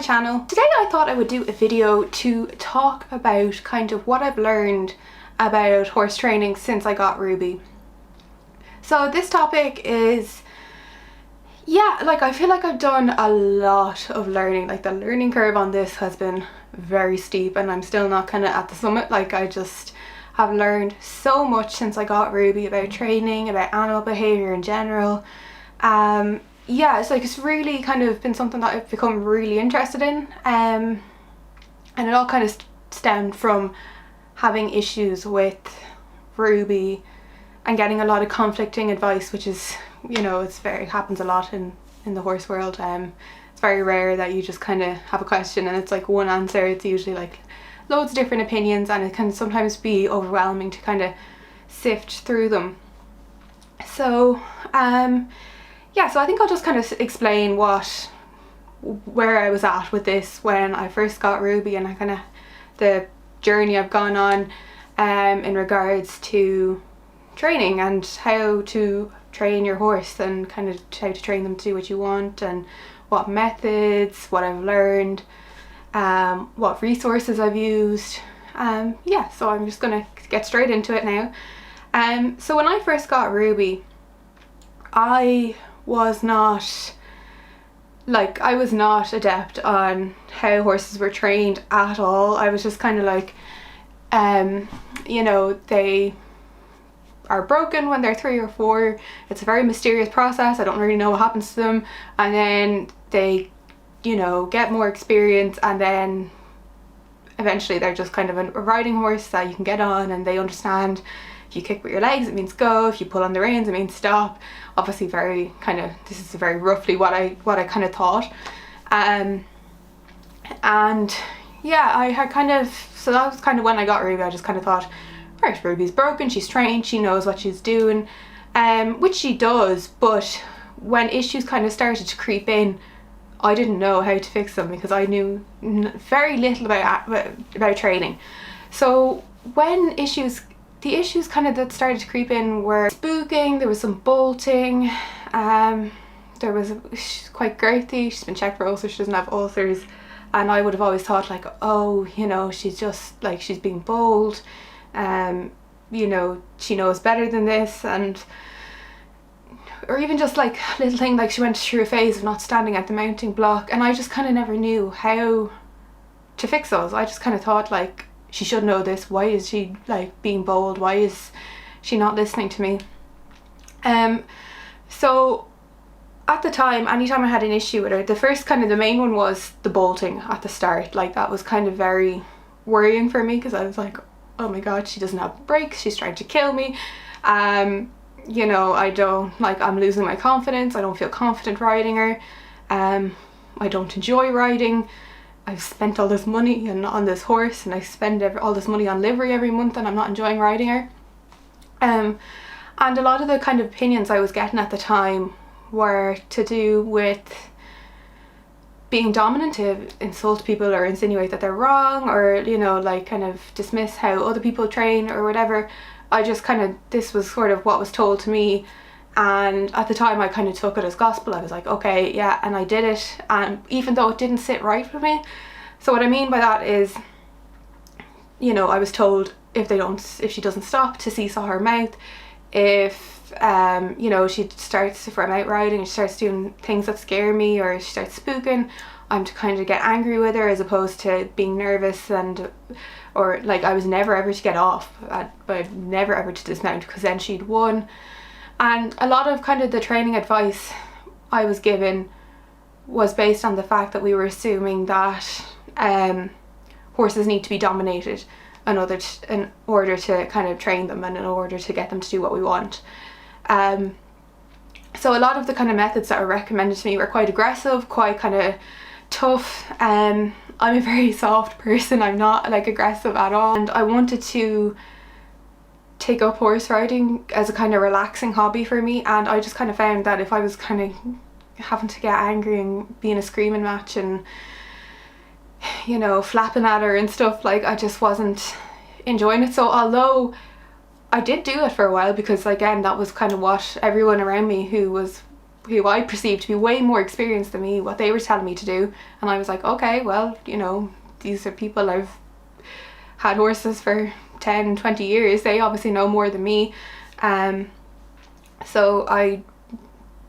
my channel. Today I thought I would do a video to talk about kind of what I've learned about horse training since I got Ruby. So this topic is, yeah, like I feel like I've done a lot of learning. Like the learning curve on this has been very steep and I'm still not kind of at the summit. Like I just have learned so much since I got Ruby about training, about animal behaviour in general. Yeah, it's really kind of been something that I've become really interested in, and it all kind of stemmed from having issues with Ruby and getting a lot of conflicting advice, which is, you know, happens a lot in the horse world. It's very rare that you just kind of have a question and it's like one answer. It's usually like loads of different opinions, and it can sometimes be overwhelming to kind of sift through them. So yeah, so I think I'll just kind of explain where I was at with this when I first got Ruby, and kind of the journey I've gone on in regards to training and how to train your horse and kind of how to train them to do what you want, and what methods, what I've learned, what resources I've used. Yeah, so I'm just gonna get straight into it now. So when I first got Ruby, I was not adept on how horses were trained at all. I was just kind of like, you know, they are broken when they're 3 or 4. It's a very mysterious process. I don't really know what happens to them, and then they, you know, get more experience, and then eventually they're just kind of a riding horse that you can get on, and they understand if you kick with your legs it means go, if you pull on the reins it means stop. Obviously this is very roughly what I kind of thought. And yeah, I had so that was kind of when I got Ruby. I just kind of thought, right, Ruby's broken, she's trained, she knows what she's doing, which she does, but when issues kind of started to creep in, I didn't know how to fix them because I knew very little about training. So when the issues kind of that started to creep in were spooking, there was some bolting, she's quite girthy, she's been checked for ulcers, she doesn't have ulcers, and I would have always thought like, oh, you know, she's just like, she's being bold, you know, she knows better than this, or even just like a little thing like she went through a phase of not standing at the mounting block, and I just kind of never knew how to fix those. I just kind of thought like, she should know this, why is she like being bold, why is she not listening to me? So at the time, anytime I had an issue with her, the main one was the bolting at the start. Like that was kind of very worrying for me because I was like, oh my god, she doesn't have brakes, she's trying to kill me. You know, I'm losing my confidence, I don't feel confident riding her. I don't enjoy riding. I've spent all this money on this horse, and I spend all this money on livery every month, and I'm not enjoying riding her. And a lot of the kind of opinions I was getting at the time were to do with being dominant, to insult people or insinuate that they're wrong, or, you know, like kind of dismiss how other people train or whatever. This was sort of what was told to me, and at the time I kind of took it as gospel. I was like, okay, yeah, and I did it, and even though it didn't sit right with me. So what I mean by that is, you know, I was told if she doesn't stop, to seesaw her mouth. If you know, if I'm out riding and she starts doing things that scare me, or she starts spooking, I'm to kind of get angry with her, as opposed to being nervous, or like I was never ever to get off, but never ever to dismount, because then she'd won. And a lot of kind of the training advice I was given was based on the fact that we were assuming that horses need to be dominated in order to kind of train them, and in order to get them to do what we want. So a lot of the kind of methods that were recommended to me were quite aggressive, quite kind of tough. I'm a very soft person, I'm not like aggressive at all, and I wanted to take up horse riding as a kind of relaxing hobby for me, and I just kind of found that if I was kind of having to get angry and be in a screaming match and, you know, flapping at her and stuff, like I just wasn't enjoying it. So although I did do it for a while, because again that was kind of what everyone around me who was who I perceived to be way more experienced than me, what they were telling me to do. And I was like, okay, well, you know, these are people I've had horses for 10, 20 years. They obviously know more than me. So I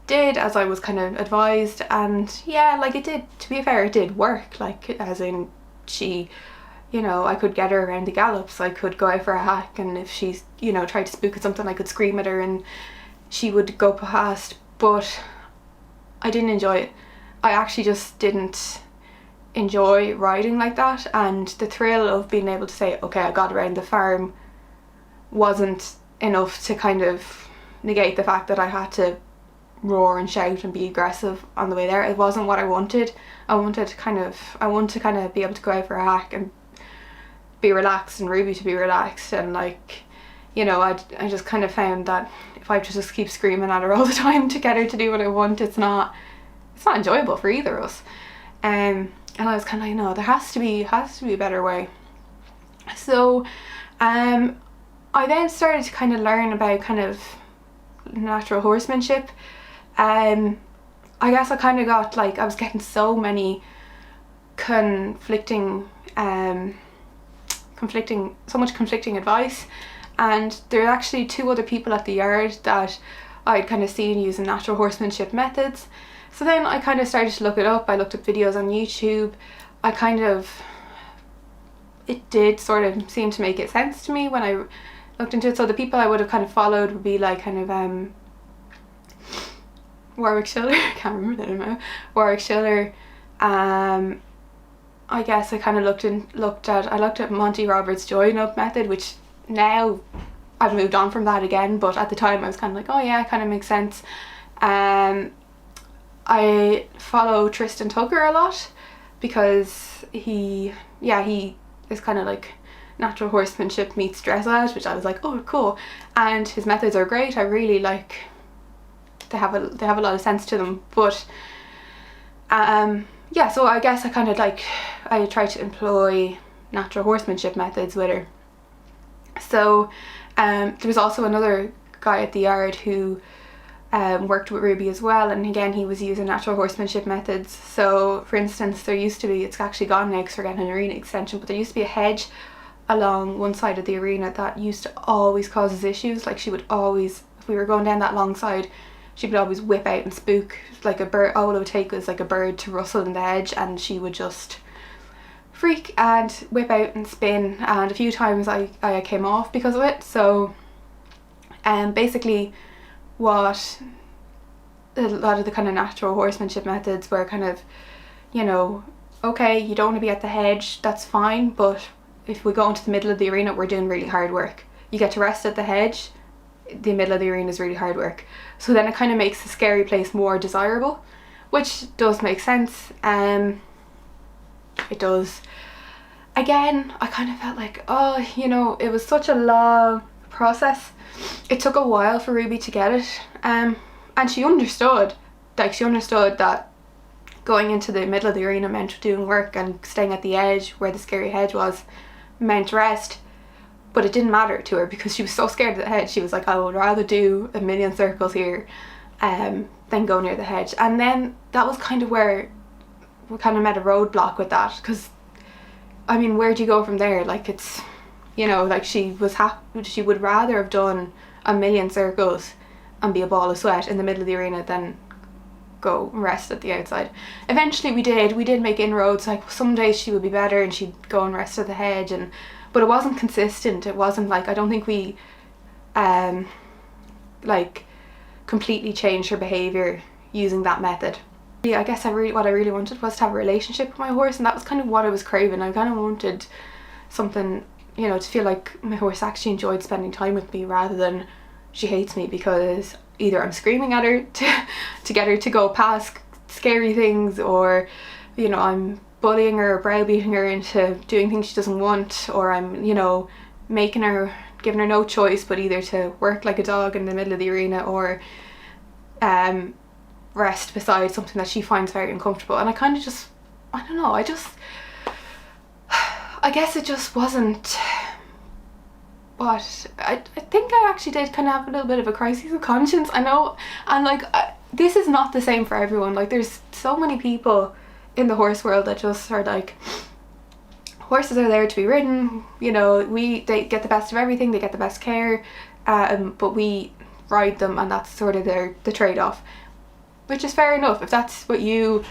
did as I was kind of advised, and yeah, like it did, to be fair, it did work. Like, as in, she, you know, I could get her around the gallops, I could go out for a hack, and if she's, you know, tried to spook at something, I could scream at her and she would go past. But I didn't enjoy it. I actually just didn't enjoy riding like that, and the thrill of being able to say, okay, I got around the farm, wasn't enough to kind of negate the fact that I had to roar and shout and be aggressive on the way there. It wasn't what I wanted. I wanted to kind of be able to go out for a hack and be relaxed, and Ruby to be relaxed, and like, you know, I just kind of found that if I just keep screaming at her all the time to get her to do what I want, it's not enjoyable for either of us. And I was kind of like, no, there has to be a better way. So I then started to kind of learn about kind of natural horsemanship. I guess I kind of got like, I was getting so many conflicting advice, and there are actually 2 other people at the yard that I'd kind of seen using natural horsemanship methods. So then I kind of started to look it up. I looked up videos on YouTube. It did sort of seem to make sense to me when I looked into it. So the people I would have kind of followed would be like kind of Warwick Schiller, I can't remember that now. Warwick Schiller. I guess I kind of looked at Monty Roberts' join up method, which now I've moved on from that again, but at the time I was kind of like, oh yeah, it kind of makes sense. I follow Tristan Tucker a lot because he is kind of like natural horsemanship meets dressage, which I was like, oh cool, and his methods are great. I really like, they have a lot of sense to them. But yeah, so I guess I kind of like, I tried to employ natural horsemanship methods with her. So there was also another guy at the yard who worked with Ruby as well, and again he was using natural horsemanship methods. So for instance, there used to be, it's actually gone now because we're getting an arena extension, but there used to be a hedge along one side of the arena that used to always cause us issues. Like, she would always, if we were going down that long side, she would always whip out and spook like a bird. All it would take was like a bird to rustle in the hedge and she would just freak and whip out and spin, and a few times I came off because of it. So basically what a lot of the kind of natural horsemanship methods were kind of, you know, okay, you don't want to be at the hedge, that's fine, but if we go into the middle of the arena, we're doing really hard work. You get to rest at the hedge, the middle of the arena is really hard work. So then it kind of makes the scary place more desirable, which does make sense. It does. Again, I kind of felt like, oh, you know, it was such a long process. It took a while for Ruby to get it, and she understood that going into the middle of the arena meant doing work, and staying at the edge where the scary hedge was meant rest. But it didn't matter to her because she was so scared of the hedge. She was like, I would rather do a million circles here than go near the hedge. And then that was kind of where we kind of met a roadblock with that, because I mean, where do you go from there? Like, it's, you know, like she would rather have done a million circles and be a ball of sweat in the middle of the arena than go and rest at the outside. Eventually we did make inroads. Like, some days she would be better and she'd go and rest at the hedge, but it wasn't consistent. It wasn't like, I don't think we like completely changed her behaviour using that method. Yeah, I guess what I really wanted was to have a relationship with my horse, and that was kind of what I was craving. I kind of wanted something, you know, to feel like my horse actually enjoyed spending time with me rather than she hates me because either I'm screaming at her to get her to go past scary things, or, you know, I'm bullying her or browbeating her into doing things she doesn't want, or I'm, you know, giving her no choice but either to work like a dog in the middle of the arena or rest beside something that she finds very uncomfortable. And I kind of just, I don't know, I guess it just wasn't what I think I actually did kind of have a little bit of a crisis of conscience. I know, and like this is not the same for everyone. Like, there's so many people in the horse world that just are like, horses are there to be ridden, you know, they get the best of everything, they get the best care, but we ride them, and that's sort of the trade-off, which is fair enough. If that's what you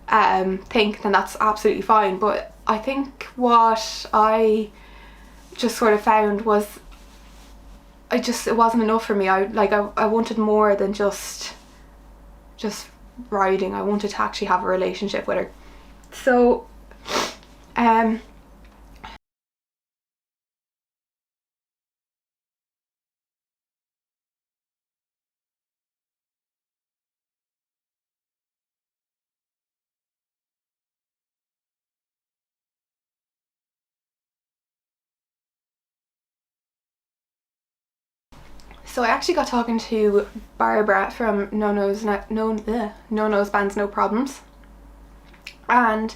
think, then that's absolutely fine. But I think what I just sort of found was it wasn't enough for me. I wanted more than just riding. I wanted to actually have a relationship with her. So I actually got talking to Barbara from No Nose Bands No Problems, and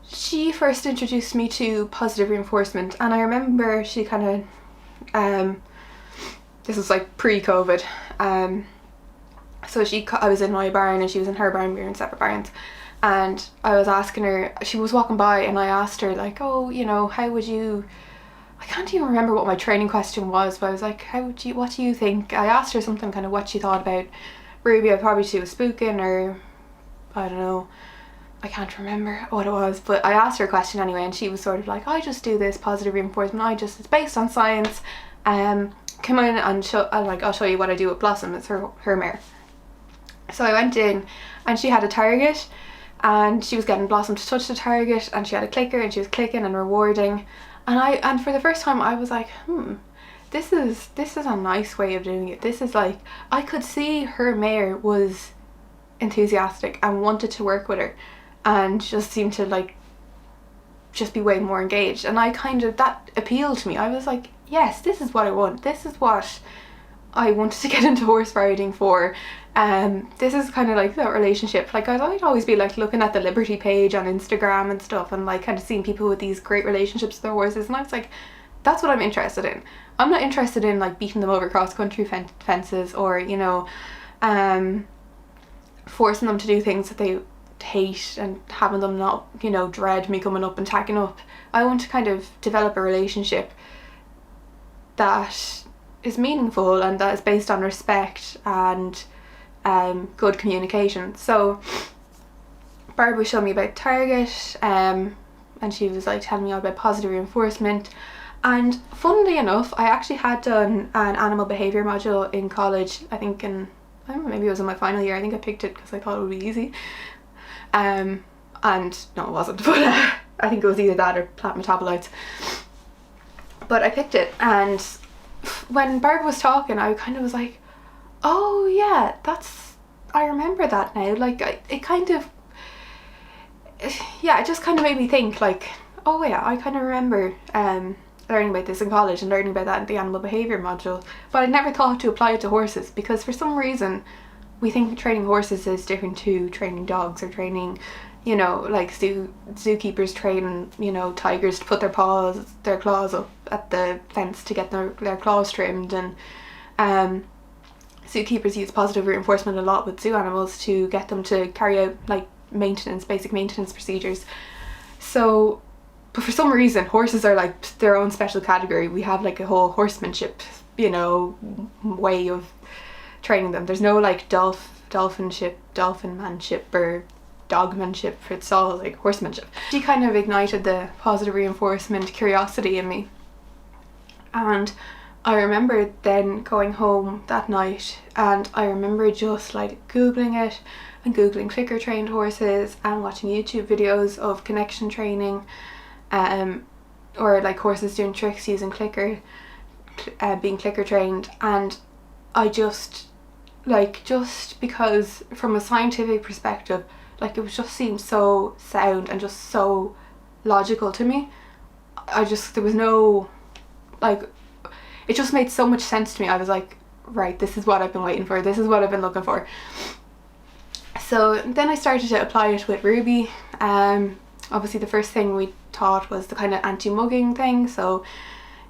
she first introduced me to positive reinforcement. And I remember she kind of this was like pre-COVID, so I was in my barn and she was in her barn, we were in separate barns, and I was asking her, she was walking by, and I asked her like, oh, you know, how would you, I can't even remember what my training question was, but I was like, what do you think? I asked her something kind of what she thought about Ruby. Probably she was spooking, or I don't know, I can't remember what it was, but I asked her a question anyway, and she was sort of like, I just do this positive reinforcement, it's based on science, come in and I'll show you what I do with Blossom. It's her mare. So I went in, and she had a target, and she was getting Blossom to touch the target, and she had a clicker, and she was clicking and rewarding. And for the first time I was like, this is a nice way of doing it. This is like, I could see her mare was enthusiastic and wanted to work with her, and just seemed to like just be way more engaged. And that appealed to me. I was like, yes, this is what I want. This is what I wanted to get into horse riding for. This is kind of like that relationship. Like, I'd always be like looking at the Liberty page on Instagram and stuff, and like kind of seeing people with these great relationships with their horses, and I was like, that's what I'm interested in. I'm not interested in like beating them over cross country fences, or, you know, forcing them to do things that they hate and having them not, you know, dread me coming up and tacking up. I want to kind of develop a relationship that is meaningful and that is based on respect and good communication. So Barbara showed me about target, and she was like telling me all about positive reinforcement. And funnily enough, I actually had done an animal behaviour module in college. I don't know, maybe it was in my final year. I think I picked it because I thought it would be easy. And no, it wasn't, but I think it was either that or plant metabolites. But I picked it, and when Barbara was talking, I kind of was like, oh yeah, I remember that now. Like, it just kind of made me think like, oh yeah, I kind of remember learning about this in college and learning about that in the animal behaviour module, but I never thought to apply it to horses, because for some reason we think training horses is different to training dogs, or training, you know, like zookeepers train, you know, tigers to put their claws up at the fence to get their claws trimmed, and zookeepers use positive reinforcement a lot with zoo animals to get them to carry out like basic maintenance procedures. So, but for some reason horses are like their own special category. We have like a whole horsemanship, you know, way of training them. There's no like dolphinmanship or dogmanship. It's all like horsemanship. She kind of ignited the positive reinforcement curiosity in me, and I remember then going home that night, and I remember just like googling it and googling clicker trained horses and watching YouTube videos of connection training, or like horses doing tricks using clicker, being clicker trained. And I just because from a scientific perspective, like, it just seemed so sound and just so logical to me. There was no, like, it just made so much sense to me. I was like, right, this is what I've been waiting for, this is what I've been looking for. So then I started to apply it with Ruby. Obviously the first thing we taught was the kind of anti-mugging thing, so,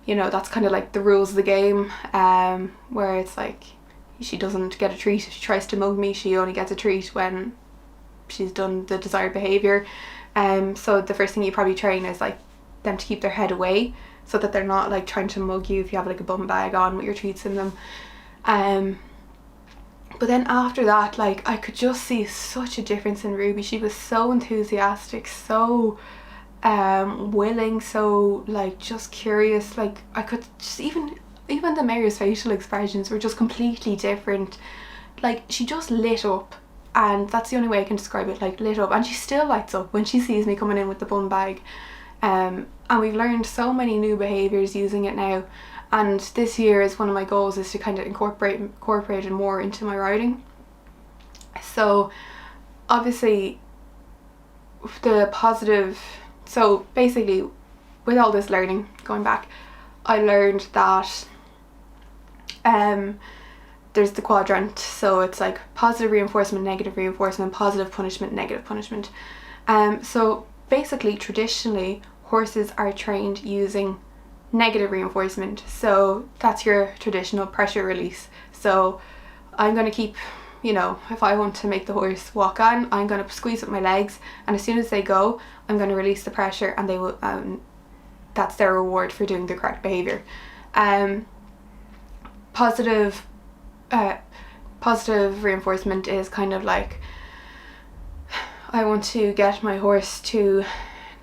you know, that's kind of like the rules of the game, where it's like, she doesn't get a treat. If she tries to mug me, she only gets a treat when she's done the desired behaviour. So the first thing you probably train is like them to keep their head away, so that they're not like trying to mug you if you have like a bum bag on with your treats in them. But then after that, like, I could just see such a difference in Ruby. She was so enthusiastic, so willing, so like just curious. Like, I could just even the mayor's facial expressions were just completely different. Like, she just lit up, and that's the only way I can describe it, like lit up. And she still lights up when she sees me coming in with the bum bag. And we've learned so many new behaviours using it now. And this year is one of my goals, is to kind of incorporate it more into my riding. So obviously the positive, so basically with all this learning, going back, I learned that there's the quadrant. So it's like positive reinforcement, negative reinforcement, positive punishment, negative punishment. So basically, traditionally, horses are trained using negative reinforcement. So that's your traditional pressure release. So I'm going to keep, you know, if I want to make the horse walk on, I'm going to squeeze up my legs, and as soon as they go, I'm going to release the pressure, and they will, that's their reward for doing the correct behaviour. Positive reinforcement is kind of like, I want to get my horse to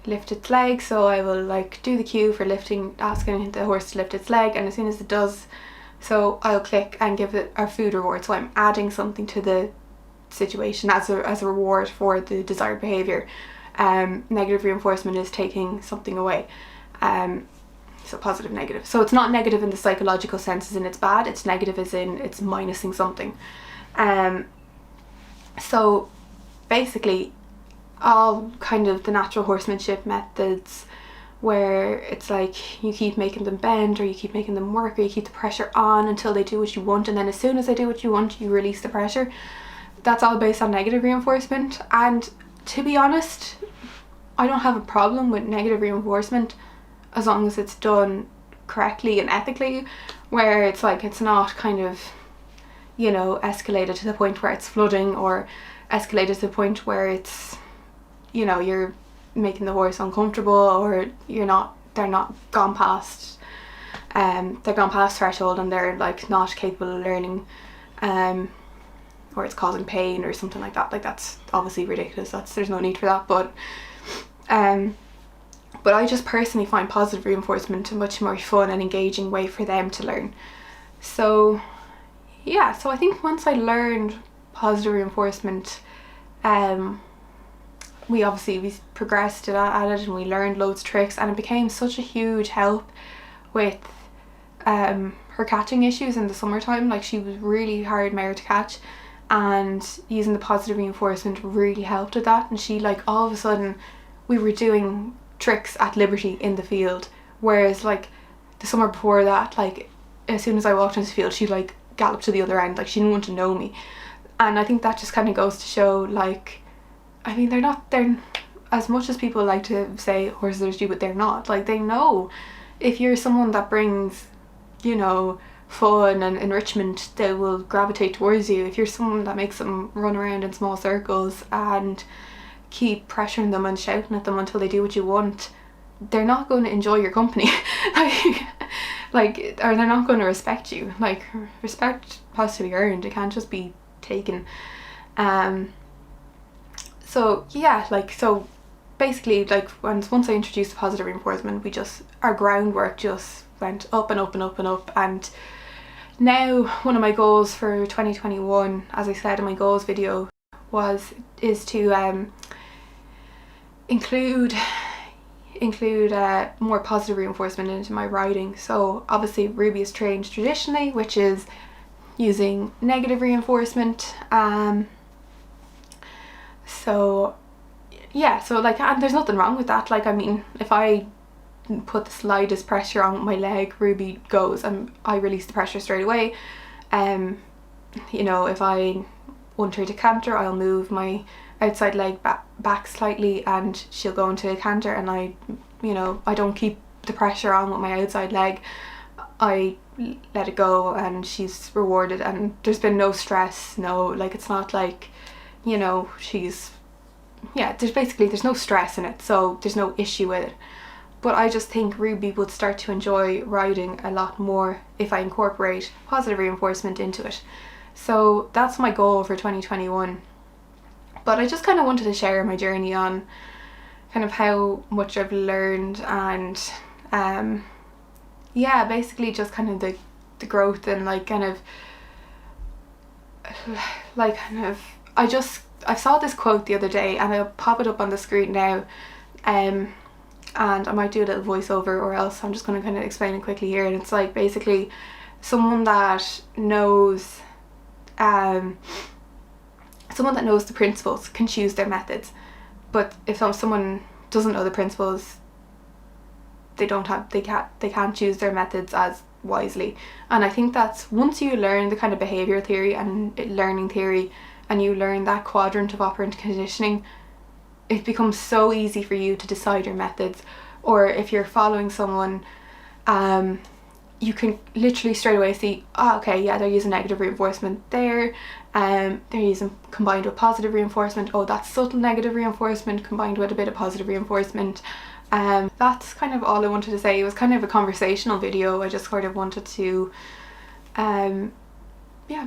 lift its leg, so I will like do the cue for lifting, asking the horse to lift its leg, and as soon as it does so, I'll click and give it a food reward. So I'm adding something to the situation as a reward for the desired behaviour. Negative reinforcement is taking something away. So positive, negative. So it's not negative in the psychological sense as in it's bad, it's negative as in it's minusing something. So basically, all kind of the natural horsemanship methods, where it's like you keep making them bend, or you keep making them work, or you keep the pressure on until they do what you want, and then as soon as they do what you want, you release the pressure. That's all based on negative reinforcement. And to be honest, I don't have a problem with negative reinforcement as long as it's done correctly and ethically, where it's like it's not kind of, you know, escalated to the point where it's flooding, or escalated to the point where it's, you know, you're making the horse uncomfortable, or they're not gone past threshold, and they're like not capable of learning, or it's causing pain or something like that. Like, that's obviously ridiculous. There's no need for that. But I just personally find positive reinforcement a much more fun and engaging way for them to learn. So yeah, so I think once I learned positive reinforcement, we progressed at it, and we learned loads of tricks, and it became such a huge help with her catching issues in the summertime. Like, she was really hard mare to catch, and using the positive reinforcement really helped with that. And she, like, all of a sudden we were doing tricks at liberty in the field, whereas like the summer before that, like, as soon as I walked into the field, she'd like gallop to the other end, like she didn't want to know me. And I think that just kind of goes to show, like, I mean, they're as much as people like to say horses are stupid, they're not. Like, they know if you're someone that brings, you know, fun and enrichment, they will gravitate towards you. If you're someone that makes them run around in small circles and keep pressuring them and shouting at them until they do what you want, they're not going to enjoy your company. like, or they're not going to respect you. Like, respect has to be earned, it can't just be taken. So yeah, like, so basically, like, once I introduced positive reinforcement, our groundwork just went up and up and up and up. And now one of my goals for 2021, as I said in my goals video, is to include more positive reinforcement into my riding. So obviously Ruby is trained traditionally, which is using negative reinforcement. So yeah, so like, and there's nothing wrong with that. Like, I mean, if I put the slightest pressure on my leg, Ruby goes, and I release the pressure straight away. You know, if I want her to canter, I'll move my outside leg back slightly, and she'll go into a canter, and I don't keep the pressure on with my outside leg. I let it go and she's rewarded, and there's been no stress, no, like it's not like, you know, there's no stress in it, so there's no issue with it. But I just think Ruby would start to enjoy riding a lot more if I incorporate positive reinforcement into it. So that's my goal for 2021. But I just kind of wanted to share my journey on kind of how much I've learned, and basically just kind of the growth, and I saw this quote the other day, and I'll pop it up on the screen now, and I might do a little voiceover, or else I'm just going to kind of explain it quickly here. And it's like, basically, someone that knows the principles can choose their methods, but if someone doesn't know the principles, they can't choose their methods as wisely. And I think that's, once you learn the kind of behavioural theory and learning theory, and you learn that quadrant of operant conditioning, it becomes so easy for you to decide your methods. Or if you're following someone, you can literally straight away see, okay, yeah, they're using negative reinforcement there, they're using combined with positive reinforcement, that's subtle negative reinforcement combined with a bit of positive reinforcement. That's kind of all I wanted to say. It was kind of a conversational video. I just sort of wanted to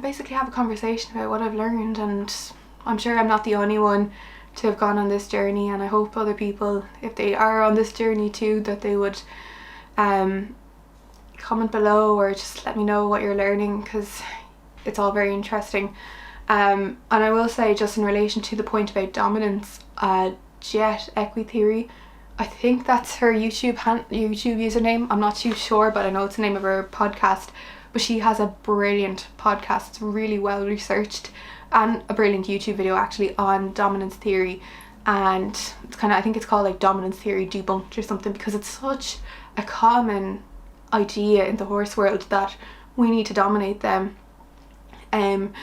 basically have a conversation about what I've learned, and I'm sure I'm not the only one to have gone on this journey, and I hope other people, if they are on this journey too, that they would comment below or just let me know what you're learning, because it's all very interesting. And I will say, just in relation to the point about dominance, Jet Equitheory, I think that's her YouTube username, I'm not too sure, but I know it's the name of her podcast. But she has a brilliant podcast, it's really well researched, and a brilliant YouTube video actually on dominance theory. And it's kind of, I think it's called like Dominance Theory Debunked or something, because it's such a common idea in the horse world that we need to dominate them, and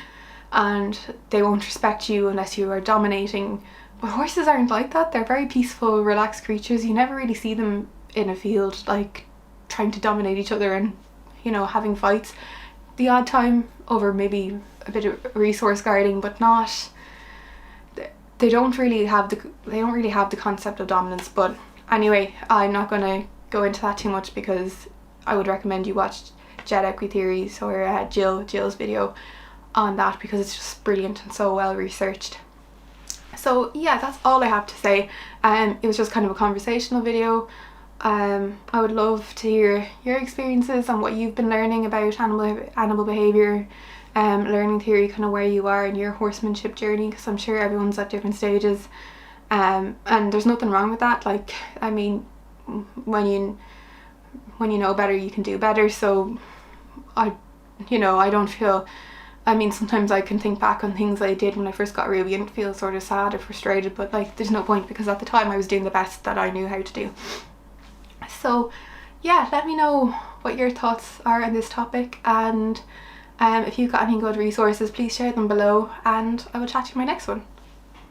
they won't respect you unless you are dominating. But horses aren't like that. They're very peaceful, relaxed creatures. You never really see them in a field like trying to dominate each other and, you know, having fights. The odd time over maybe a bit of resource guarding, but not, they don't really have the concept of dominance. But anyway, I'm not going to go into that too much, because I would recommend you watch Jet Equitheories or Jill's video on that, because it's just brilliant and so well researched. So yeah, that's all I have to say. It was just kind of a conversational video. I would love to hear your experiences and what you've been learning about animal behaviour, learning theory, kind of where you are in your horsemanship journey, because I'm sure everyone's at different stages, and there's nothing wrong with that. Like, I mean, when you know better, you can do better. So I don't feel, I mean, sometimes I can think back on things I did when I first got Ruby and feel sort of sad or frustrated, but like, there's no point, because at the time I was doing the best that I knew how to do. So yeah, let me know what your thoughts are on this topic, and if you've got any good resources, please share them below, and I will chat to you in my next one.